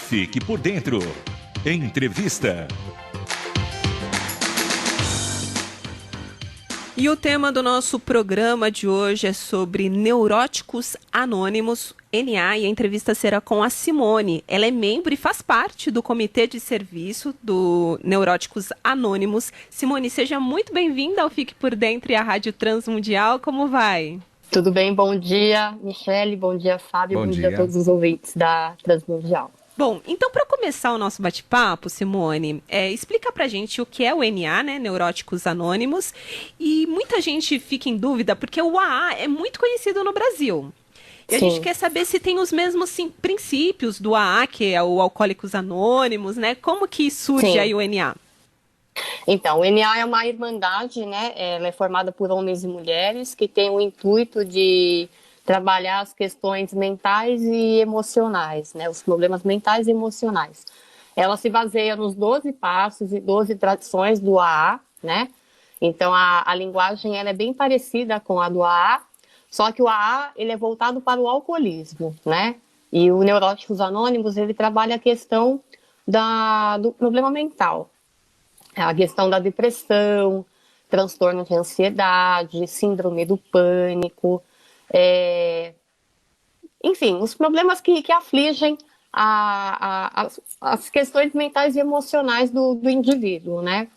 Fique por dentro. Entrevista. E o tema do nosso programa de hoje é sobre Neuróticos Anônimos, NA, e a entrevista será com a Simone. Ela é membro e faz parte do Comitê de Serviço do Neuróticos Anônimos. Simone, seja muito bem-vinda ao Fique por Dentro e à Rádio Transmundial. Como vai? Tudo bem? Bom dia, Michele. Bom dia, Fábio. Bom dia a todos os ouvintes da Transmundial. Bom, então para começar o nosso bate-papo, Simone, explica pra gente o que é o NA, né, Neuróticos Anônimos, e muita gente fica em dúvida porque o AA é muito conhecido no Brasil. E a gente quer saber se tem os mesmos princípios do AA, que é o Alcoólicos Anônimos, né? Como que surge aí o NA? Então, o NA é uma irmandade, né? Ela é formada por homens e mulheres que tem o intuito de trabalhar as questões mentais e emocionais, né? Os problemas mentais e emocionais. Ela se baseia nos 12 passos e 12 tradições do AA, né? Então, a linguagem ela é bem parecida com a do AA, só que o AA ele é voltado para o alcoolismo, né? E o Neuróticos Anônimos ele trabalha a questão do problema mental, a questão da depressão, transtorno de ansiedade, síndrome do pânico, enfim, os problemas que afligem as questões mentais e emocionais do indivíduo, né?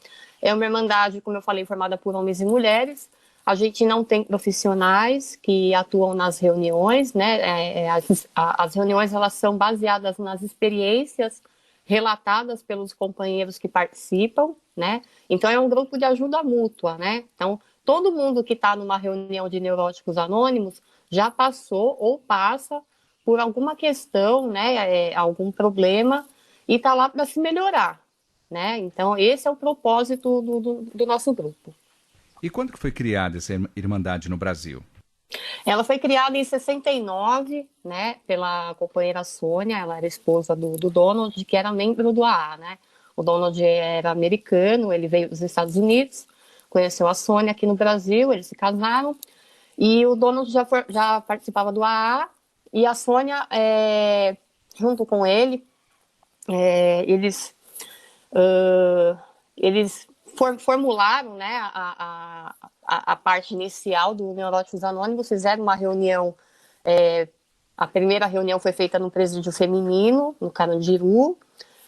É uma irmandade, como eu falei, formada por homens e mulheres. A gente não tem profissionais que atuam nas reuniões, né? As reuniões elas são baseadas nas experiências relatadas pelos companheiros que participam, né? Então é um grupo de ajuda mútua, né? Então todo mundo que está numa reunião de Neuróticos Anônimos já passou ou passa por alguma questão, né? Algum problema e está lá para se melhorar, né? Então esse é o propósito do nosso grupo. E quando que foi criada essa Irmandade no Brasil? Ela foi criada em 69, né, pela companheira Sônia, ela era esposa do Donald, que era membro do AA, né? O Donald era americano, ele veio dos Estados Unidos, conheceu a Sônia aqui no Brasil, eles se casaram, e o Donald já participava do AA, e a Sônia, junto com ele, eles formularam, né, a parte inicial do Neuróticos Anônimos, fizeram uma reunião, a primeira reunião foi feita no presídio feminino, no Carandiru,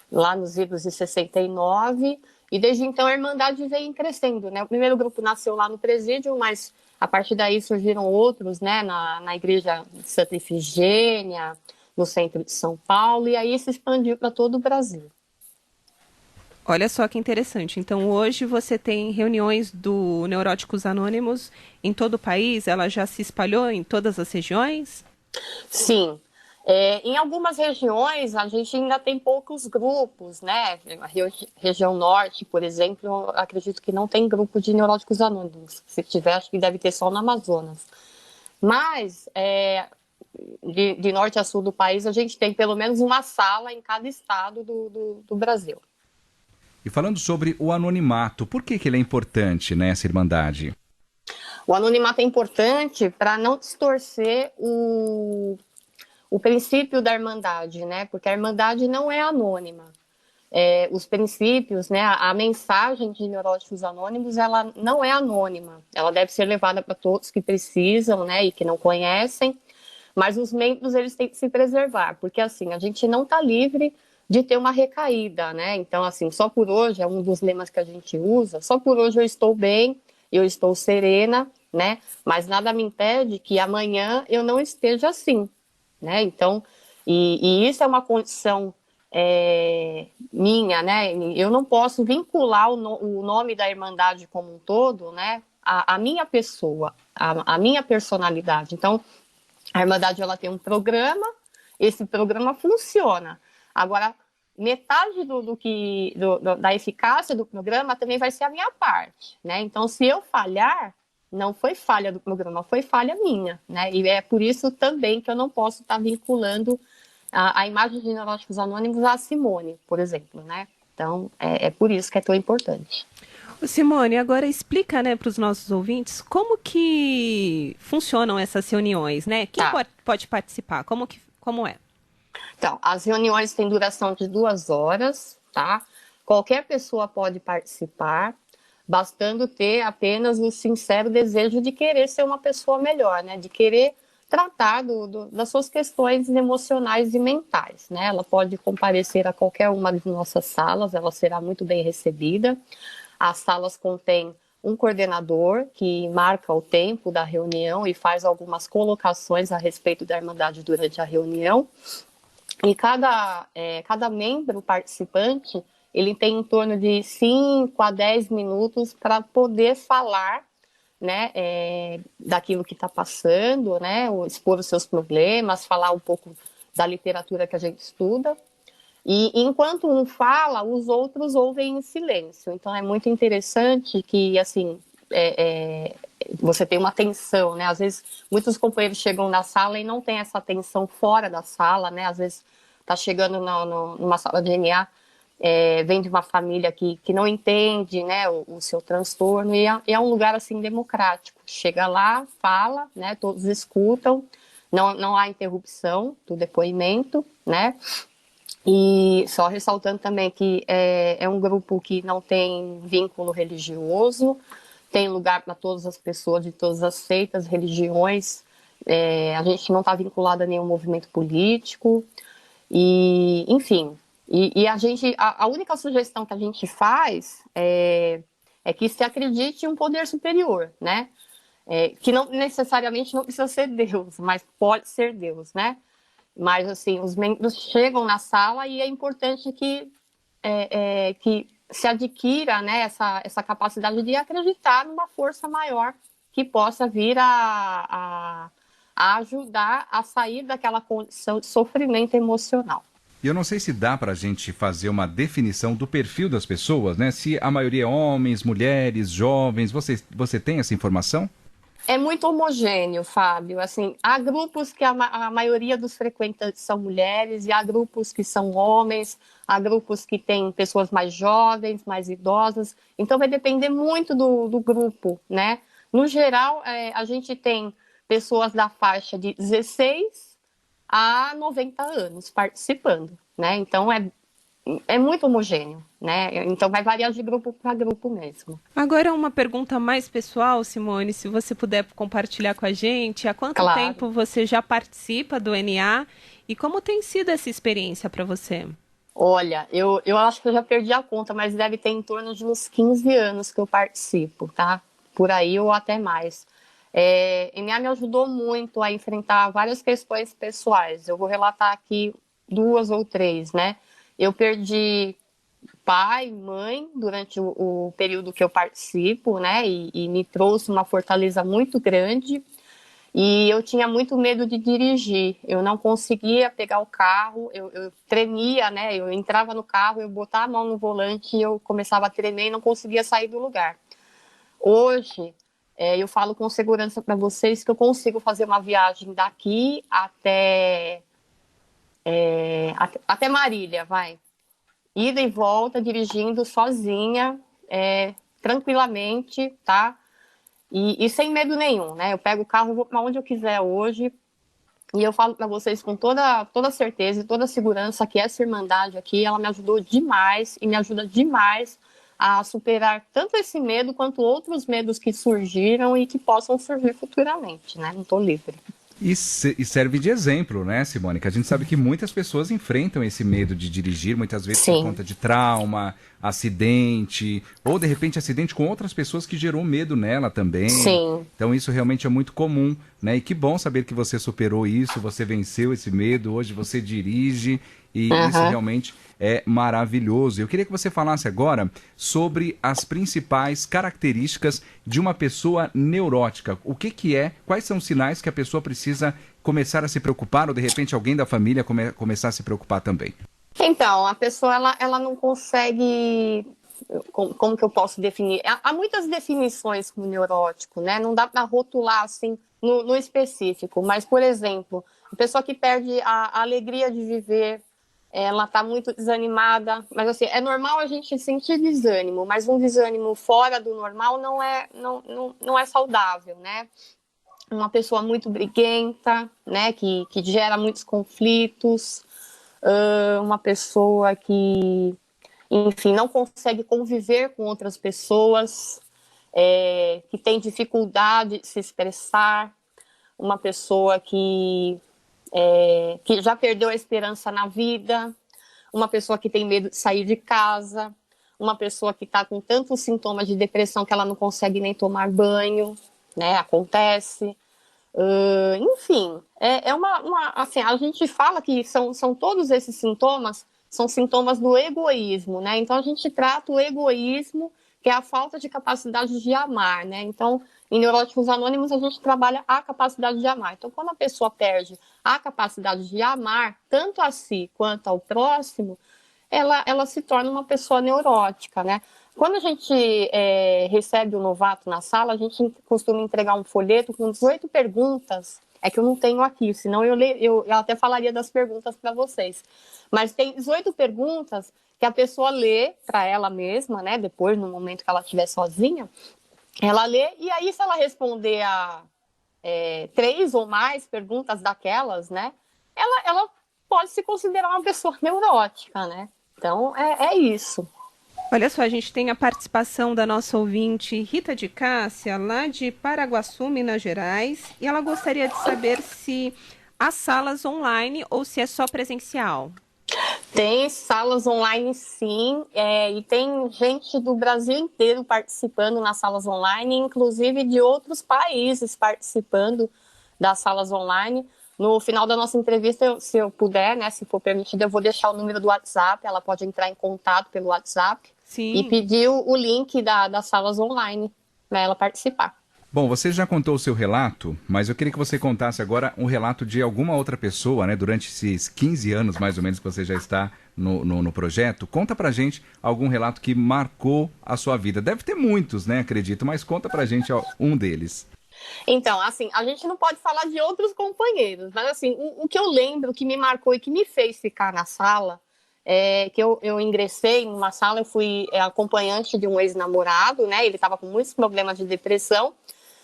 lá nos idos de 69, e desde então a Irmandade vem crescendo, né? O primeiro grupo nasceu lá no presídio, mas a partir daí surgiram outros, né, na igreja de Santa Efigênia, no centro de São Paulo, e aí se expandiu para todo o Brasil. Olha só que interessante. Então, hoje você tem reuniões do Neuróticos Anônimos em todo o país? Ela já se espalhou em todas as regiões? Sim. Em algumas regiões, a gente ainda tem poucos grupos, né? A região norte, por exemplo, acredito que não tem grupo de Neuróticos Anônimos. Se tiver, acho que deve ter só no Amazonas. Mas, de norte a sul do país, a gente tem pelo menos uma sala em cada estado do Brasil. E falando sobre o anonimato, por que ele é importante nessa Irmandade? O anonimato é importante para não distorcer o princípio da Irmandade, né? Porque a Irmandade não é anônima. Os princípios, né? A mensagem de Neuróticos Anônimos, ela não é anônima. Ela deve ser levada para todos que precisam, né? E que não conhecem. Mas os membros, eles têm que se preservar. Porque, assim, a gente não está livre de ter uma recaída, né? Então, assim, só por hoje, é um dos lemas que a gente usa, só por hoje eu estou bem, eu estou serena, né? Mas nada me impede que amanhã eu não esteja assim, né? Então, e isso é uma condição minha, né? Eu não posso vincular o nome da Irmandade como um todo, né? A minha pessoa, a minha personalidade. Então, a Irmandade, ela tem um programa, esse programa funciona. Agora, metade da eficácia do programa também vai ser a minha parte, né? Então, se eu falhar, não foi falha do programa, foi falha minha, né? E é por isso também que eu não posso estar vinculando a imagem de Neuróticos Anônimos à Simone, por exemplo, né? Então, é por isso que é tão importante. Simone, agora explica, né, para os nossos ouvintes como que funcionam essas reuniões, né? Quem Tá. pode participar? Como é? Então, as reuniões têm duração de 2 horas, tá? Qualquer pessoa pode participar, bastando ter apenas o sincero desejo de querer ser uma pessoa melhor, né? De querer tratar das suas questões emocionais e mentais, né? Ela pode comparecer a qualquer uma de nossas salas, ela será muito bem recebida. As salas contêm um coordenador que marca o tempo da reunião e faz algumas colocações a respeito da Irmandade durante a reunião. E cada membro participante, ele tem em torno de 5 a 10 minutos para poder falar, né, daquilo que está passando, né, expor os seus problemas, falar um pouco da literatura que a gente estuda. E enquanto um fala, os outros ouvem em silêncio. Então é muito interessante que, assim, você tem uma atenção, né? Às vezes, muitos companheiros chegam na sala e não tem essa atenção fora da sala, né? Às vezes, está chegando numa sala de NA, vem de uma família que não entende, né, o seu transtorno, e é um lugar, assim, democrático. Chega lá, fala, né? Todos escutam, não há interrupção do depoimento, né? E só ressaltando também que é um grupo que não tem vínculo religioso, tem lugar para todas as pessoas de todas as seitas, religiões. A gente não está vinculado a nenhum movimento político. E, enfim, a única sugestão que a gente faz é que se acredite em um poder superior, né? Que não necessariamente não precisa ser Deus, mas pode ser Deus, né? Mas, assim, os membros chegam na sala e é importante que se adquira, né, essa capacidade de acreditar numa força maior que possa vir a ajudar a sair daquela condição de sofrimento emocional. E eu não sei se dá para a gente fazer uma definição do perfil das pessoas, né? Se a maioria é homens, mulheres, jovens, você tem essa informação? É muito homogêneo, Fábio. Assim, há grupos que a maioria dos frequentantes são mulheres e há grupos que são homens, há grupos que têm pessoas mais jovens, mais idosas. Então, vai depender muito do grupo, né? No geral, a gente tem pessoas da faixa de 16 a 90 anos participando, né? Então, é muito homogêneo, né? Então vai variar de grupo para grupo mesmo. Agora uma pergunta mais pessoal, Simone, se você puder compartilhar com a gente, há quanto Claro. tempo você já participa do NA e como tem sido essa experiência para você? Olha, eu acho que eu já perdi a conta, mas deve ter em torno de uns 15 anos que eu participo, tá? Por aí ou até mais. NA me ajudou muito a enfrentar várias questões pessoais. Eu vou relatar aqui 2 ou 3, né? Eu perdi pai, mãe, durante o período que eu participo, né? E me trouxe uma fortaleza muito grande. E eu tinha muito medo de dirigir. Eu não conseguia pegar o carro, eu tremia, né? Eu entrava no carro, eu botava a mão no volante e eu começava a tremer e não conseguia sair do lugar. Hoje, eu falo com segurança para vocês que eu consigo fazer uma viagem daqui até Marília, vai. Ida e volta, dirigindo sozinha, tranquilamente, tá? E sem medo nenhum, né? Eu pego o carro, vou para onde eu quiser hoje, e eu falo para vocês com toda certeza e toda segurança que essa Irmandade aqui, ela me ajudou demais e me ajuda demais a superar tanto esse medo quanto outros medos que surgiram e que possam surgir futuramente, né? Não estou livre. E serve de exemplo, né, Simone? Que a gente sabe que muitas pessoas enfrentam esse medo de dirigir, muitas vezes Sim. por conta de trauma, acidente, ou de repente acidente com outras pessoas que gerou medo nela também. Sim. Então isso realmente é muito comum, né? E que bom saber que você superou isso, você venceu esse medo, hoje você dirige e isso realmente é maravilhoso. Eu queria que você falasse agora sobre as principais características de uma pessoa neurótica. O que é, quais são os sinais que a pessoa precisa começar a se preocupar ou de repente alguém da família começar a se preocupar também? Então, a pessoa ela não consegue. Como que eu posso definir? Há muitas definições como neurótico, né? Não dá para rotular assim no específico, mas, por exemplo, a pessoa que perde a alegria de viver, ela está muito desanimada, mas assim, é normal a gente sentir desânimo, mas um desânimo fora do normal não é saudável, né? Uma pessoa muito briguenta, né, que gera muitos conflitos, uma pessoa que, enfim, não consegue conviver com outras pessoas, que tem dificuldade de se expressar, uma pessoa que já perdeu a esperança na vida, uma pessoa que tem medo de sair de casa, uma pessoa que está com tantos sintomas de depressão que ela não consegue nem tomar banho, né? Acontece. Enfim, assim, a gente fala que são todos esses sintomas, são sintomas do egoísmo, né? Então a gente trata o egoísmo, que é a falta de capacidade de amar, né? Então, em Neuróticos Anônimos, a gente trabalha a capacidade de amar. Então, quando a pessoa perde a capacidade de amar, tanto a si quanto ao próximo, ela se torna uma pessoa neurótica, né? Quando a gente recebe o novato na sala, a gente costuma entregar um folheto com 18 perguntas. É que eu não tenho aqui, senão eu até falaria das perguntas para vocês. Mas tem 18 perguntas que a pessoa lê para ela mesma, né? Depois, no momento que ela estiver sozinha, ela lê, e aí se ela responder a 3 ou mais perguntas daquelas, né? Ela pode se considerar uma pessoa neurótica, né? Então, é isso. Olha só, a gente tem a participação da nossa ouvinte Rita de Cássia, lá de Paraguaçu, Minas Gerais, e ela gostaria de saber se há salas online ou se é só presencial. Tem salas online, sim, e tem gente do Brasil inteiro participando nas salas online, inclusive de outros países participando das salas online. No final da nossa entrevista, se eu puder, né, se for permitido, eu vou deixar o número do WhatsApp, ela pode entrar em contato pelo WhatsApp. Sim. E pedir o link das salas online para ela participar. Bom, você já contou o seu relato, mas eu queria que você contasse agora um relato de alguma outra pessoa, né? Durante esses 15 anos, mais ou menos, que você já está no projeto. Conta pra gente algum relato que marcou a sua vida. Deve ter muitos, né? Acredito, mas conta pra gente um deles. Então, assim, a gente não pode falar de outros companheiros, mas assim, o que eu lembro, que me marcou e que me fez ficar na sala, que eu ingressei numa sala, eu fui acompanhante de um ex-namorado, né? Ele estava com muitos problemas de depressão,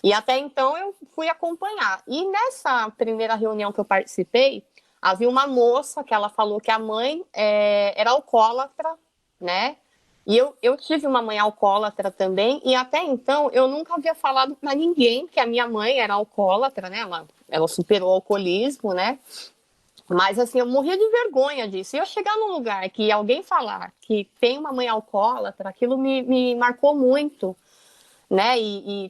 e até então eu fui acompanhar. E nessa primeira reunião que eu participei, havia uma moça que ela falou que a mãe era alcoólatra, né? E eu tive uma mãe alcoólatra também, e até então eu nunca havia falado para ninguém que a minha mãe era alcoólatra, né? Ela superou o alcoolismo, né? Mas assim, eu morria de vergonha disso. E eu chegar num lugar que alguém falar que tem uma mãe alcoólatra, aquilo me marcou muito, né?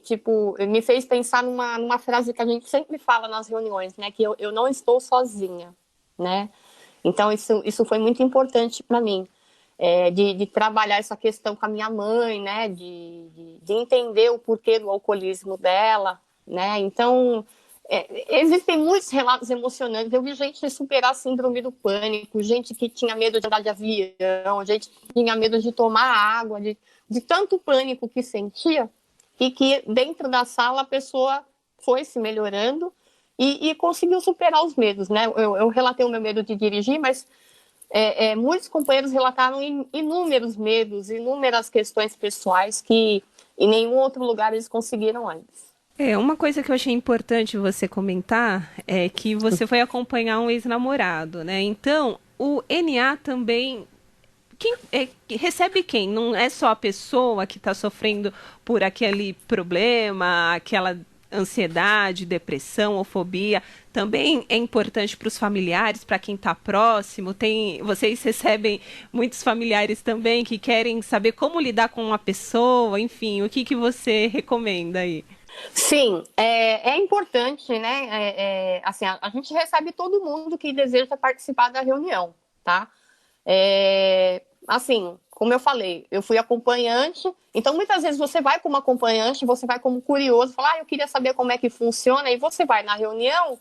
Tipo, me fez pensar numa frase que a gente sempre fala nas reuniões, né? Que eu não estou sozinha, né? Então, isso foi muito importante para mim. De trabalhar essa questão com a minha mãe, né? De entender o porquê do alcoolismo dela, né? Então, existem muitos relatos emocionantes. Eu vi gente superar a síndrome do pânico, gente que tinha medo de andar de avião, gente que tinha medo de tomar água, de tanto pânico que sentia, e que dentro da sala a pessoa foi se melhorando e conseguiu superar os medos, né? Eu relatei o meu medo de dirigir, mas muitos companheiros relataram inúmeros medos, inúmeras questões pessoais que em nenhum outro lugar eles conseguiram antes. Uma coisa que eu achei importante você comentar é que você foi acompanhar um ex-namorado, né? Então, o NA também recebe quem? Não é só a pessoa que está sofrendo por aquele problema, aquela ansiedade, depressão ou fobia. Também é importante para os familiares, para quem está próximo. Vocês recebem muitos familiares também que querem saber como lidar com uma pessoa, enfim, o que você recomenda aí? Sim, é importante, né? Assim, a gente recebe todo mundo que deseja participar da reunião, tá? Assim, como eu falei, eu fui acompanhante, então muitas vezes você vai como acompanhante, você vai como curioso, fala, eu queria saber como é que funciona, e você vai na reunião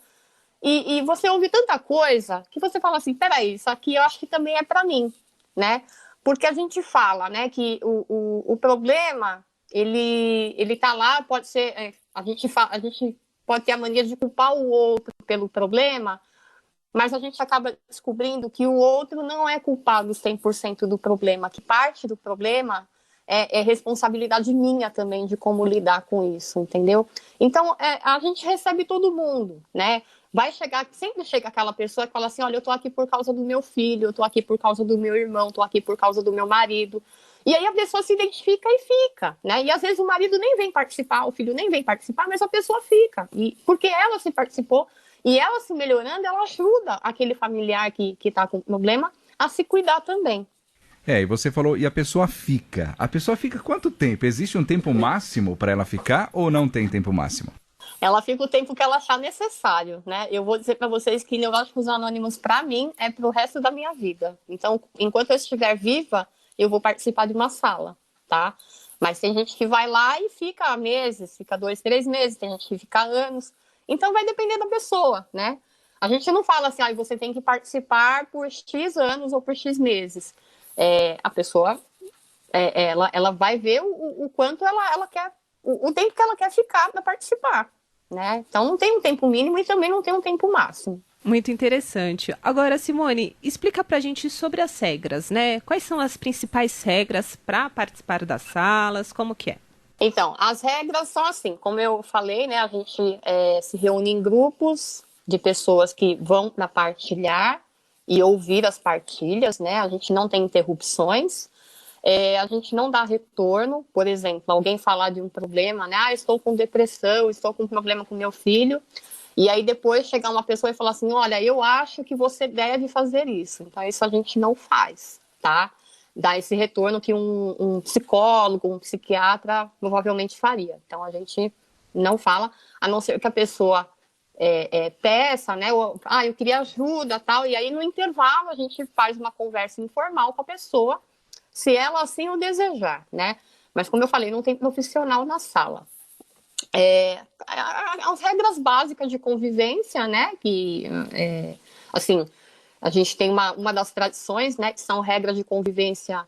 e você ouve tanta coisa que você fala assim, peraí, isso aqui eu acho que também é para mim, né? Porque a gente fala, né, que o problema, ele tá lá, pode ser, a gente pode ter a mania de culpar o outro pelo problema, mas a gente acaba descobrindo que o outro não é culpado 100% do problema, que parte do problema é responsabilidade minha também de como lidar com isso, entendeu? Então, a gente recebe todo mundo, né? Vai chegar, sempre chega aquela pessoa que fala assim, olha, eu tô aqui por causa do meu filho, eu tô aqui por causa do meu irmão, tô aqui por causa do meu marido. E aí a pessoa se identifica e fica, né? E às vezes o marido nem vem participar, o filho nem vem participar, mas a pessoa fica. E porque ela se participou e ela se melhorando, ela ajuda aquele familiar que tá com problema a se cuidar também. E você falou, e a pessoa fica. A pessoa fica quanto tempo? Existe um tempo máximo para ela ficar ou não tem tempo máximo? Ela fica o tempo que ela achar necessário, né? Eu vou dizer para vocês que Neuróticos Anônimos, para mim, é pro resto da minha vida. Então, enquanto eu estiver viva, eu vou participar de uma sala, tá? Mas tem gente que vai lá e fica meses, fica 2, 3 meses, tem gente que fica anos. Então, vai depender da pessoa, né? A gente não fala assim, você tem que participar por X anos ou por X meses. A pessoa, ela vai ver o quanto ela quer, o tempo que ela quer ficar para participar, né? Então, não tem um tempo mínimo e também não tem um tempo máximo. Muito interessante. Agora, Simone, explica pra gente sobre as regras, né? Quais são as principais regras para participar das salas? Como que é? Então, as regras são assim, como eu falei, né? A gente se reúne em grupos de pessoas que vão para partilhar e ouvir as partilhas, né? A gente não tem interrupções, a gente não dá retorno. Por exemplo, alguém falar de um problema, né? Estou com depressão, estou com um problema com meu filho. E aí depois chegar uma pessoa e falar assim, olha, eu acho que você deve fazer isso. Então isso a gente não faz, tá? Dá esse retorno que um psicólogo, um psiquiatra provavelmente faria. Então a gente não fala, a não ser que a pessoa peça, né? Eu queria ajuda, tal. E aí no intervalo a gente faz uma conversa informal com a pessoa, se ela assim o desejar, né? Mas como eu falei, não tem profissional na sala. As regras básicas de convivência, né? Que, assim, a gente tem uma das tradições, né? Que são regras de convivência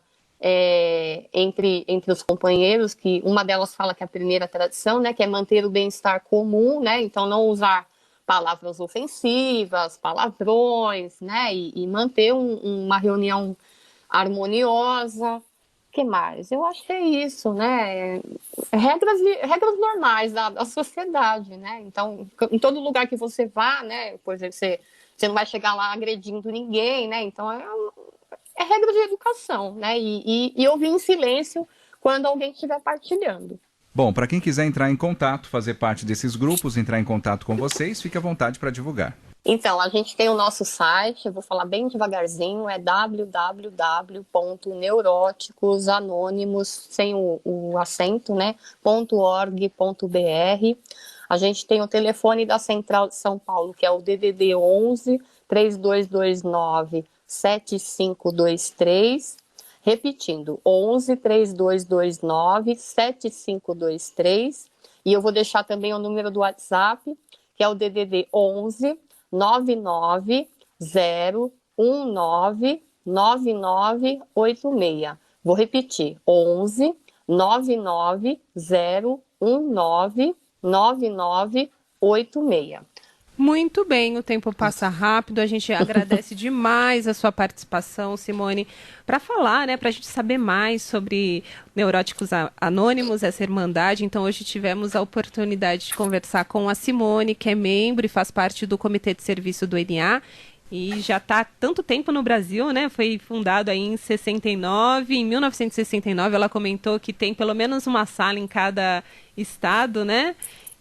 entre os companheiros, que uma delas fala que é a primeira tradição, né? Que é manter o bem-estar comum, né? Então, não usar palavras ofensivas, palavrões, né? E manter uma reunião harmoniosa. O que mais? Eu acho que é isso, né? Regras normais da sociedade, né? Então, em todo lugar que você vá, né? Por exemplo, você não vai chegar lá agredindo ninguém, né? Então, é regra de educação, né? E ouvir em silêncio quando alguém estiver partilhando. Bom, para quem quiser entrar em contato, fazer parte desses grupos, entrar em contato com vocês, fique à vontade para divulgar. Então, a gente tem o nosso site, eu vou falar bem devagarzinho, é www.neuróticosanônimos, sem o acento, né, .org.br. A gente tem o telefone da Central de São Paulo, que é o DDD 11 3229 7523. Repetindo, 11 3229 7523. E eu vou deixar também o número do WhatsApp, que é o DDD 11 990199986. Vou repetir, 11 990199986. Muito bem, o tempo passa rápido, a gente agradece demais a sua participação, Simone, para falar, né, para a gente saber mais sobre Neuróticos Anônimos, essa irmandade. Então, hoje tivemos a oportunidade de conversar com a Simone, que é membro e faz parte do Comitê de Serviço do NA, e já está há tanto tempo no Brasil, né, foi fundado aí em 69, em 1969 ela comentou que tem pelo menos uma sala em cada estado, né,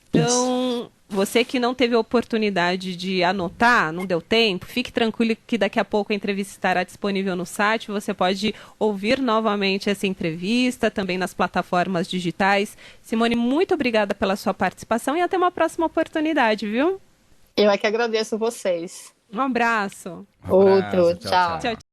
então... Você que não teve a oportunidade de anotar, não deu tempo, fique tranquilo que daqui a pouco a entrevista estará disponível no site. Você pode ouvir novamente essa entrevista, também nas plataformas digitais. Simone, muito obrigada pela sua participação e até uma próxima oportunidade, viu? Eu é que agradeço vocês. Um abraço. Outro, tchau. Tchau, tchau.